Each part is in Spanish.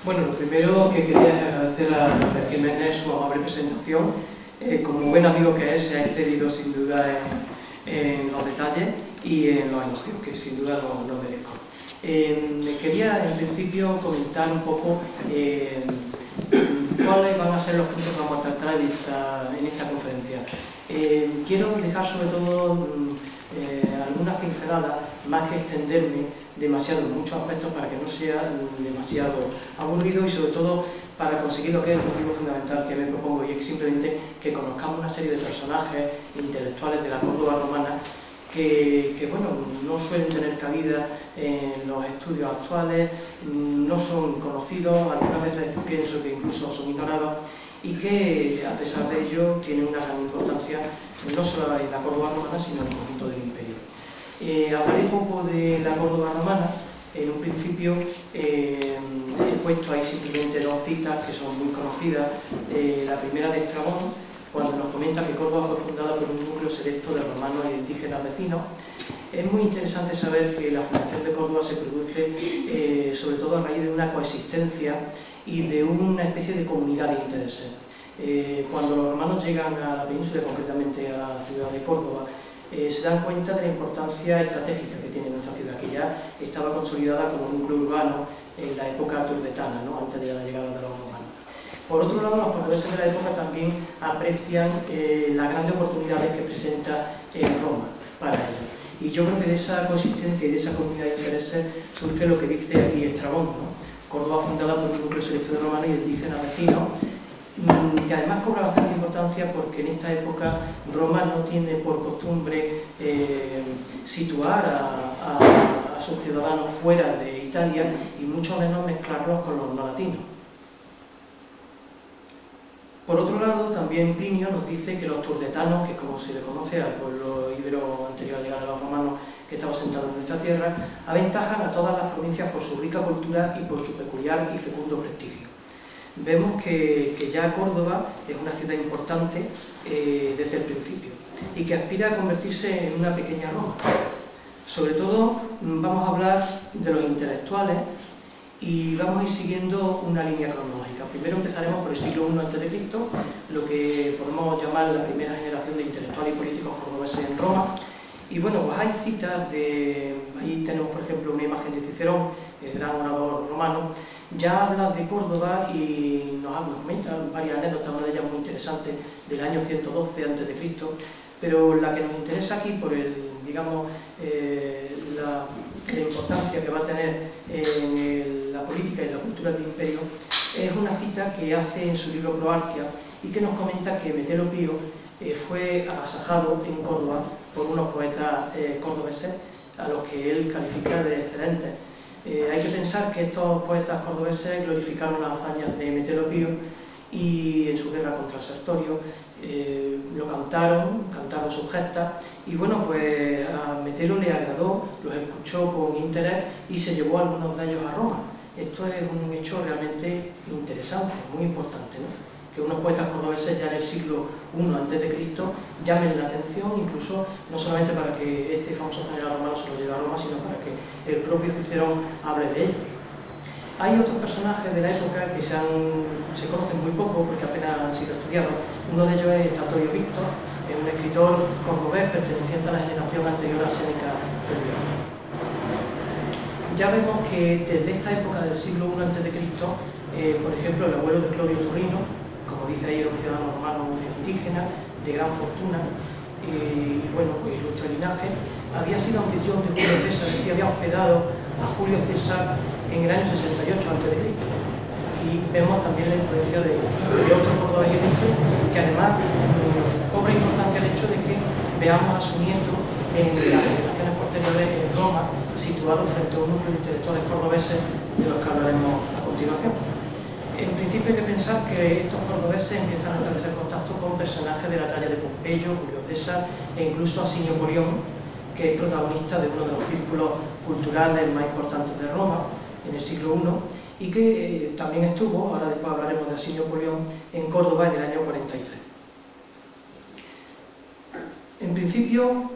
Bueno, lo primero que quería es agradecer a José Jiménez su amable presentación. Como buen amigo que es, se ha excedido sin duda en los detalles y en los elogios, que sin duda lo merezco. Quería en principio comentar un poco cuáles van a ser los puntos que vamos a tratar en esta conferencia. Quiero dejar sobre todo algunas pinceladas, más que extenderme demasiado en muchos aspectos para que no sea demasiado aburrido y sobre todo para conseguir lo que es el motivo fundamental que me propongo, y es simplemente que conozcamos una serie de personajes intelectuales de la Córdoba romana que bueno, no suelen tener cabida en los estudios actuales, no son conocidos, algunas veces pienso que incluso son ignorados, y que a pesar de ello tienen una gran importancia no solo en la Córdoba romana sino en el conjunto del imperio. Hablaré un poco de la Córdoba romana. En un principio he puesto ahí simplemente dos citas que son muy conocidas. La primera de Estrabón, cuando nos comenta que Córdoba fue fundada por un núcleo selecto de romanos e indígenas vecinos. Es muy interesante saber que la fundación de Córdoba se produce sobre todo a raíz de una coexistencia y de una especie de comunidad de intereses. Cuando los romanos llegan a la península, concretamente a la ciudad de Córdoba, se dan cuenta de la importancia estratégica que tiene nuestra ciudad, que ya estaba consolidada como núcleo urbano en la época turdetana, ¿no? Antes de la llegada de los romanos. Por otro lado, los cordobeses de la época también aprecian las grandes oportunidades que presenta Roma para ellos. Y yo creo que de esa consistencia y de esa comunidad de intereses surge lo que dice aquí Estrabón, ¿no? Córdoba fundada por un núcleo selecto de romanos y indígenas vecinos, que además cobra bastante importancia porque en esta época Roma no tiene por costumbre situar a sus ciudadanos fuera de Italia y mucho menos mezclarlos con los no latinos. Por otro lado, también Plinio nos dice que los turdetanos, que es como se le conoce al pueblo íbero anterior a llegar a los romanos que estaba sentado en nuestra tierra, aventajan a todas las provincias por su rica cultura y por su peculiar y fecundo prestigio. Vemos que ya Córdoba es una ciudad importante desde el principio y que aspira a convertirse en una pequeña Roma. Sobre todo vamos a hablar de los intelectuales y vamos a ir siguiendo una línea cronológica. Primero empezaremos por el siglo I a.C., lo que podemos llamar la primera generación de intelectuales y políticos cordobeses en Roma. Y bueno, pues hay citas ahí tenemos por ejemplo una imagen de Cicerón, el gran orador romano, ya habla de Córdoba y nos comenta varias anécdotas, una de ellas muy interesante, del año 112 a.C., pero la que nos interesa aquí por digamos, la importancia que va a tener en la política y la cultura del imperio, es una cita que hace en su libro Proarquia y que nos comenta que Metelo Pío fue agasajado en Córdoba por unos poetas cordobeses a los que él califica de excelentes. Hay que pensar que estos poetas cordobeses glorificaron las hazañas de Metelo Pío y en su guerra contra Sertorio lo cantaron sus gestas y bueno, pues a Metelo le agradó, los escuchó con interés y se llevó a algunos de ellos a Roma. Esto es un hecho realmente interesante, muy importante, ¿no? Que unos poetas cordobeses ya en el siglo I a.C. llamen la atención, incluso no solamente para que este famoso general romano se lo lleve a Roma, sino para que el propio Cicerón hable de ellos. Hay otros personajes de la época que se conocen muy poco porque apenas han sido estudiados. Uno de ellos es Estatorio Víctor, es un escritor cordobés perteneciente a la generación anterior a Séneca Pellion. Ya vemos que desde esta época del siglo I a.C., por ejemplo, el abuelo de Clodio Turrino, como dice ahí, era un ciudadano romano indígena, de gran fortuna, y bueno, pues nuestro linaje había sido anfitrión de Julio César, es decir, había hospedado a Julio César en el año 68 a.C. Aquí vemos también la influencia de otros cordobeses ilustres, que además cobra importancia el hecho de que veamos a su nieto en las generaciones posteriores en Roma, situado frente a un núcleo de intelectuales cordobeses de los que hablaremos a continuación. En principio hay que pensar que estos cordobeses empiezan a establecer contacto con personajes de la talla de Pompeyo, Julio César e incluso Asinio Polión, que es protagonista de uno de los círculos culturales más importantes de Roma en el siglo I y que también estuvo, ahora después hablaremos de Asinio Polión, en Córdoba en el año 43. En principio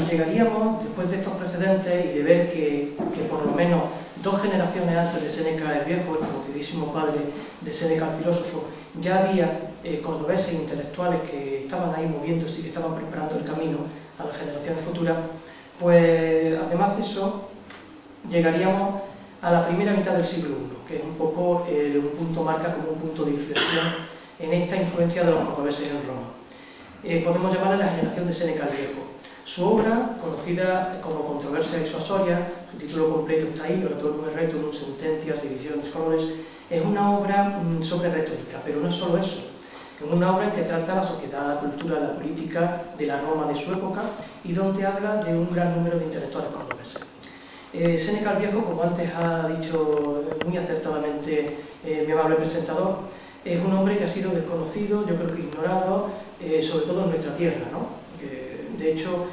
llegaríamos, después de estos precedentes y de ver que por lo menos 2 generaciones antes de Séneca el Viejo, el conocidísimo padre de Séneca el filósofo, ya había cordobeses intelectuales que estaban ahí moviéndose y que estaban preparando el camino a las generaciones futuras. Pues además de eso, llegaríamos a la primera mitad del siglo I, que es un poco un punto, marca como un punto de inflexión en esta influencia de los cordobeses en Roma. Podemos llamarla la generación de Séneca el Viejo. Su obra, conocida como Controversia Dissuasoria, su título completo está ahí, Oratorum Rhetorium, Sententias, Divisiones, Colores, es una obra sobre retórica, pero no es solo eso. Es una obra en que trata la sociedad, la cultura, la política de la Roma de su época y donde habla de un gran número de intelectuales cordobeses. Séneca el Viejo, como antes ha dicho muy acertadamente mi amable presentador, es un hombre que ha sido desconocido, yo creo que ignorado, sobre todo en nuestra tierra, ¿no? De hecho,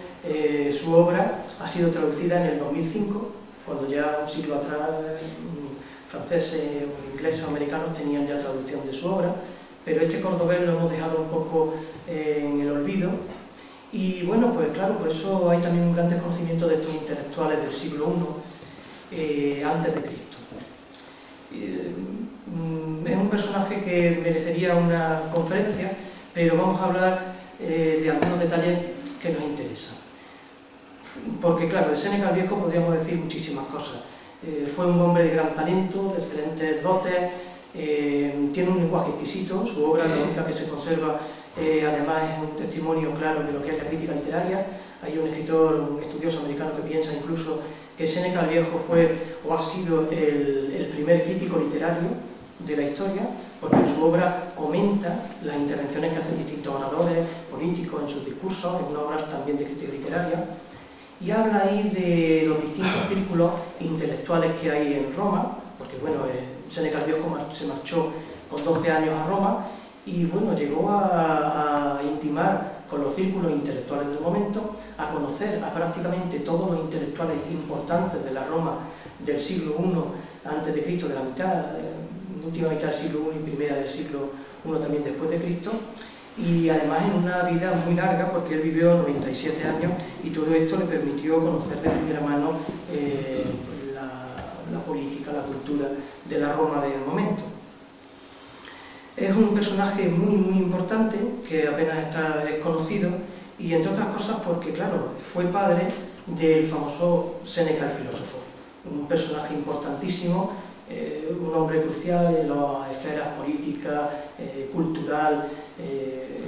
su obra ha sido traducida en el 2005, cuando ya un siglo atrás franceses, ingleses o americanos tenían ya traducción de su obra, pero este cordobés lo hemos dejado un poco en el olvido. Y bueno, pues claro, por eso hay también un gran desconocimiento de estos intelectuales del siglo I antes de Cristo. Es un personaje que merecería una conferencia, pero vamos a hablar de algunos detalles que nos interesan. Porque claro, de Séneca el Viejo podríamos decir muchísimas cosas. Fue un hombre de gran talento, de excelentes dotes, tiene un lenguaje exquisito, su obra, la única que se conserva, además es un testimonio claro de lo que es la crítica literaria. Hay un escritor, un estudioso americano que piensa incluso que Séneca el Viejo fue o ha sido el primer crítico literario de la historia, porque en su obra comenta las intervenciones que hacen distintos oradores políticos en sus discursos, es una obra también de crítica literaria, y habla ahí de los distintos círculos intelectuales que hay en Roma, porque bueno, Séneca el Viejo se marchó con 12 años a Roma y bueno, llegó a intimar con los círculos intelectuales del momento, a conocer a prácticamente todos los intelectuales importantes de la Roma del siglo I antes de Cristo, de la mitad, última mitad del siglo I y primera del siglo I también después de Cristo, y además en una vida muy larga, porque él vivió 97 años y todo esto le permitió conocer de primera mano la política, la cultura de la Roma del momento. Es un personaje muy importante, que apenas es conocido, y entre otras cosas porque, claro, fue padre del famoso Séneca el filósofo, un personaje importantísimo, un hombre crucial en las esferas políticas, cultural,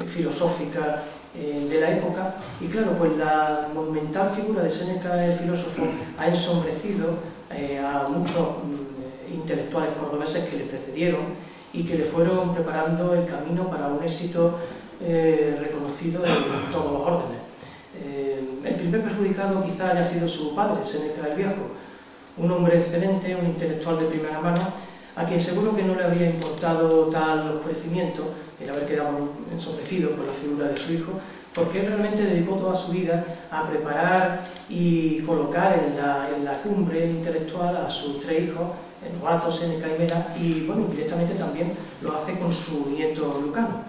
filosófica de la época. Y claro, pues la monumental figura de Séneca el filósofo ha ensombrecido a muchos intelectuales cordobeses que le precedieron y que le fueron preparando el camino para un éxito reconocido en todos los órdenes. El primer perjudicado quizá haya sido su padre, Séneca el Viejo, un hombre excelente, un intelectual de primera mano, a quien seguro que no le habría importado tal oscurecimiento, el haber quedado ensombrecido por la figura de su hijo, porque él realmente dedicó toda su vida a preparar y colocar en la cumbre intelectual a sus 3 hijos, Novato, Séneca y Mela, y bueno, indirectamente también lo hace con su nieto Lucano.